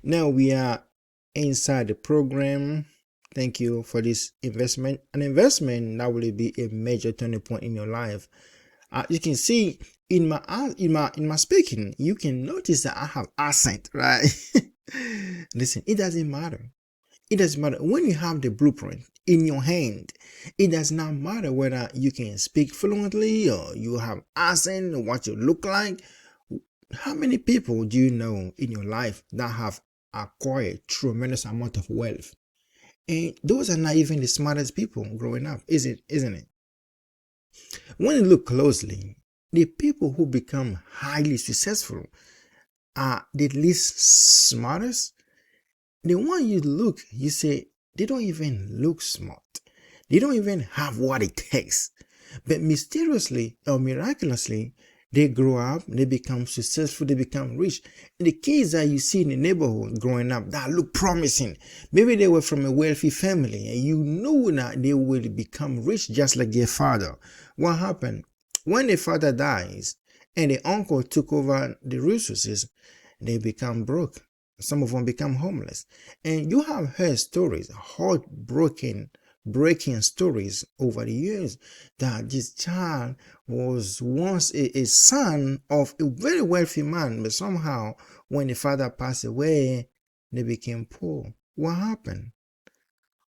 Now we are inside the program. Thank you for this investment. An investment that will be a major turning point in your life. You can see in my speaking, you can notice that I have accent, right? Listen, it doesn't matter. It doesn't matter when you have the blueprint in your hand. It does not matter whether you can speak fluently or you have accent or what you look like. How many people do you know in your life that have acquired tremendous amount of wealth? And those are not even the smartest people growing up, isn't it? When you look closely, the people who become highly successful are the least smartest. The one you look, you say, they don't even look smart. They don't even have what it takes. But mysteriously or miraculously, they grow up, they become successful, they become rich. And the kids that you see in the neighborhood growing up that look promising, maybe they were from a wealthy family and you know that they will become rich just like their father. What happened? When the father dies and the uncle took over the resources, they become broke. Some of them become homeless. And you have heard stories, heartbroken breaking stories over the years that this child was once a son of a very wealthy man, but somehow when the father passed away, they became poor. What happened?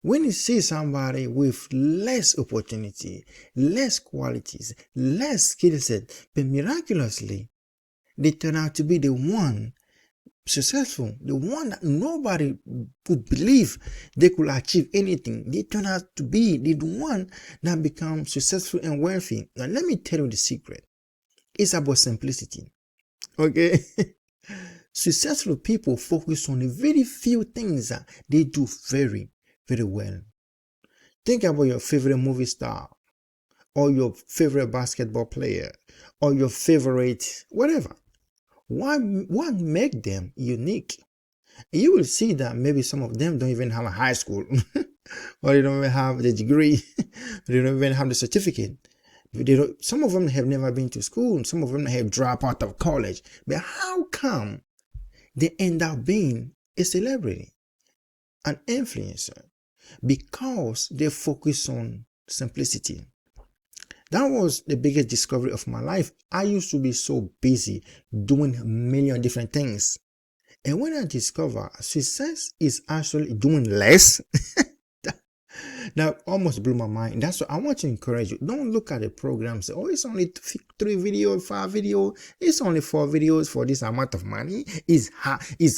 When you see somebody with less opportunity, less qualities, less skill set, but miraculously, they turn out to be the one successful, the one that nobody could believe they could achieve anything. They turn out to be the one that becomes successful and wealthy. Now let me tell you the secret. It's about simplicity. Okay? Successful people focus on the very few things that they do very, very well. Think about your favorite movie star, or your favorite basketball player, or your favorite whatever. What make them unique? You will see that maybe some of them don't even have a high school or they don't even have the degree. They don't even have the certificate. Some of them have never been to school. Some of them have dropped out of college. But how come they end up being a celebrity, an influencer? Because they focus on simplicity. That was the biggest discovery of my life. I used to be so busy doing a million different things. And when I discover success is actually doing less, that almost blew my mind. That's why I want to encourage you. Don't look at the program. Say, oh, it's only 3 videos, 5 videos. It's only 4 videos for this amount of money. It's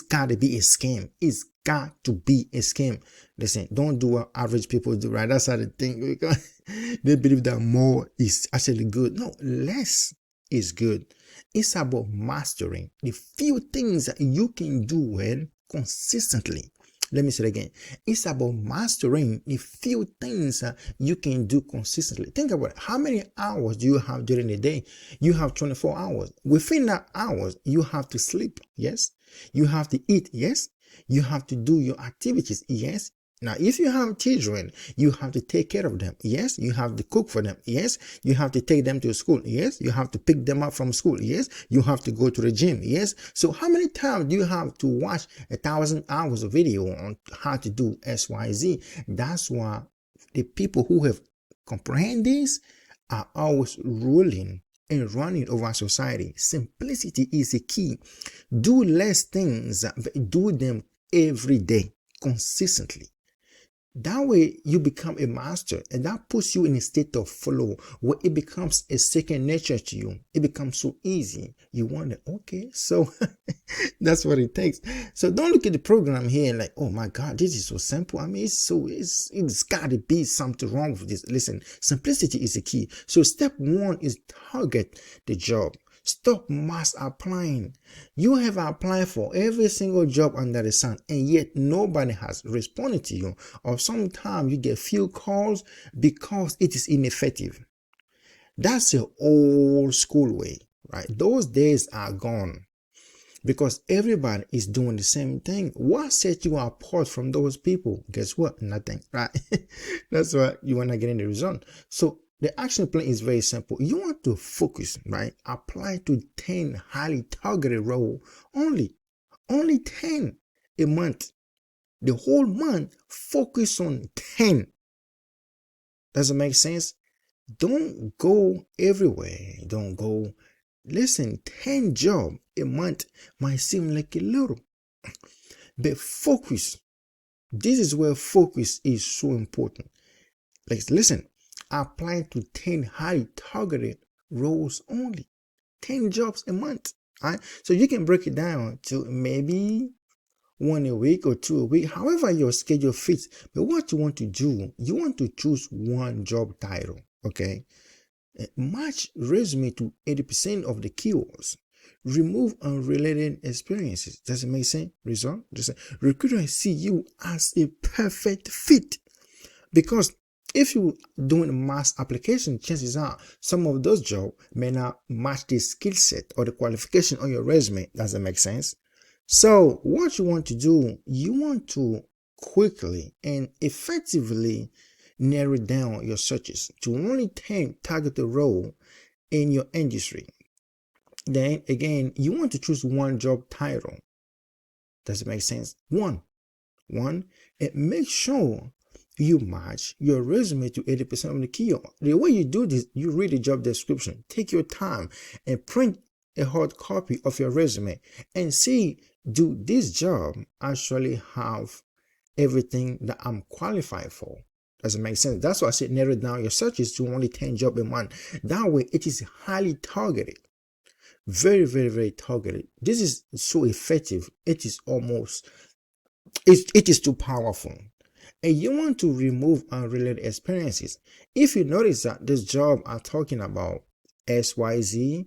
got to be a scam. It's got to be a scam. Listen, don't do what average people do, right? That's how they think, because they believe that more is actually good. No, less is good. It's about mastering the few things that you can do well consistently. Let me say it again. It's about mastering the few things you can do consistently. Think about it. How many hours do you have during the day? You have 24 hours. Within that hours, you have to sleep. Yes. You have to eat. Yes. You have to do your activities. Yes. Now, if you have children, you have to take care of them. Yes, you have to cook for them. Yes, you have to take them to school. Yes, you have to pick them up from school. Yes, you have to go to the gym. Yes. So how many times do you have to watch 1,000 hours of video on how to do XYZ? That's why the people who have comprehend this are always ruling and running over society. Simplicity is the key. Do less things, but do them every day, consistently. That way you become a master, and that puts you in a state of flow where it becomes a second nature to you. It becomes so easy. You wonder, okay, so that's what it takes. So don't look at the program here and like, oh my God, this is so simple. I mean, it's got to be something wrong with this. Listen, simplicity is the key. So step 1 is target the job. Stop mass applying. You have applied for every single job under the sun, and yet nobody has responded to you. Or sometimes you get few calls because it is ineffective. That's the old school way, right? Those days are gone because everybody is doing the same thing. What sets you apart from those people? Guess what? Nothing, right? That's why you are not getting the result. So the action plan is very simple. You want to focus, right? Apply to 10 highly targeted roles only. Only 10. a month. The whole month, focus on 10. Does it make sense? Don't go everywhere. Don't go. Listen, 10 jobs a month might seem like a little, but focus. This is where focus is so important. Like, listen, apply to 10 highly targeted roles only. 10 jobs a month. All right? So you can break it down to maybe 1 a week or 2 a week, however your schedule fits. But what you want to do, you want to choose one job title, okay? Match resume to 80% of the keywords. Remove unrelated experiences. Does it make sense? Result? Recruiters see you as a perfect fit. Because if you're doing mass application, chances are some of those jobs may not match the skill set or the qualification on your resume. Does that make sense? So what you want to do, you want to quickly and effectively narrow down your searches to only 10 targeted roles in your industry. Then again, you want to choose one job title. Does it make sense? One, and make sure you match your resume to 80% of the keyword. The way you do this, you read the job description, take your time and print a hard copy of your resume and see, do this job actually have everything that I'm qualified for? Does it make sense? That's why I said narrow down your searches to only 10 jobs a month. That way it is highly targeted. Very, very, very targeted. This is so effective. It is almost, it is too powerful. And you want to remove unrelated experiences. If you notice that this job are talking about XYZ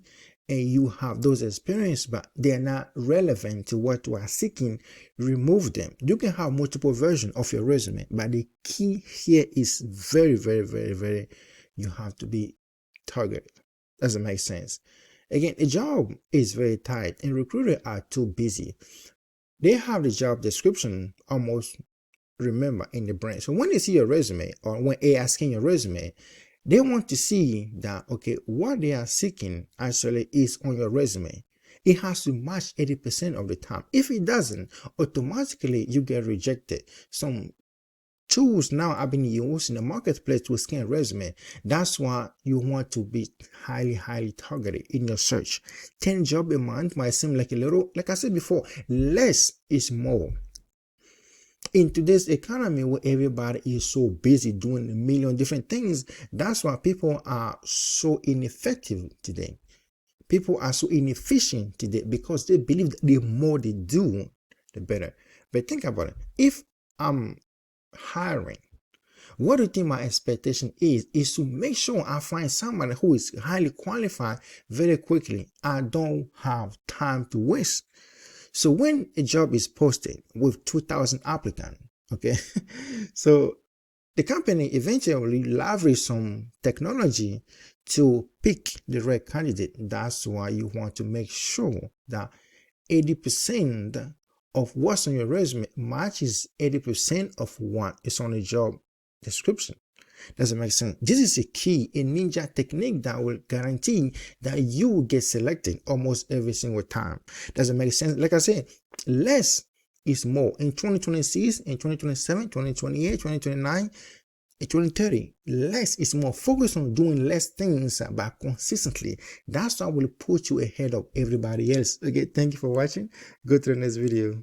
and you have those experiences, but they're not relevant to what you are seeking, remove them. You can have multiple versions of your resume, but the key here is very, very, very, very, you have to be targeted. Does it make sense? Again, a job is very tight and recruiters are too busy. They have the job description almost remember in the brain. So when they see your resume or when they are scanning your resume, they want to see that, okay, what they are seeking actually is on your resume. It has to match 80% of the time. If it doesn't, automatically you get rejected. Some tools now are being used in the marketplace to scan resume. That's why you want to be highly targeted in your search. 10 jobs a month might seem like a little. Like I said before, less is more. In today's economy where everybody is so busy doing a million different things, that's why people are so ineffective today. People are so inefficient today because they believe that the more they do, the better. But think about it. If I'm hiring, what do you think my expectation is to make sure I find somebody who is highly qualified very quickly. I don't have time to waste. So when a job is posted with 2,000 applicants, okay, so the company eventually leverage some technology to pick the right candidate. That's why you want to make sure that 80% of what's on your resume matches 80% of what is on the job description. Does it make sense? This is a key, a ninja technique that will guarantee that you will get selected almost every single time. Does it make sense? Like I said, less is more. In 2026, in 2027, 2028, 2029, in 2030, less is more. Focus on doing less things but consistently. That's what will put you ahead of everybody else. Okay, thank you for watching. Go to the next video.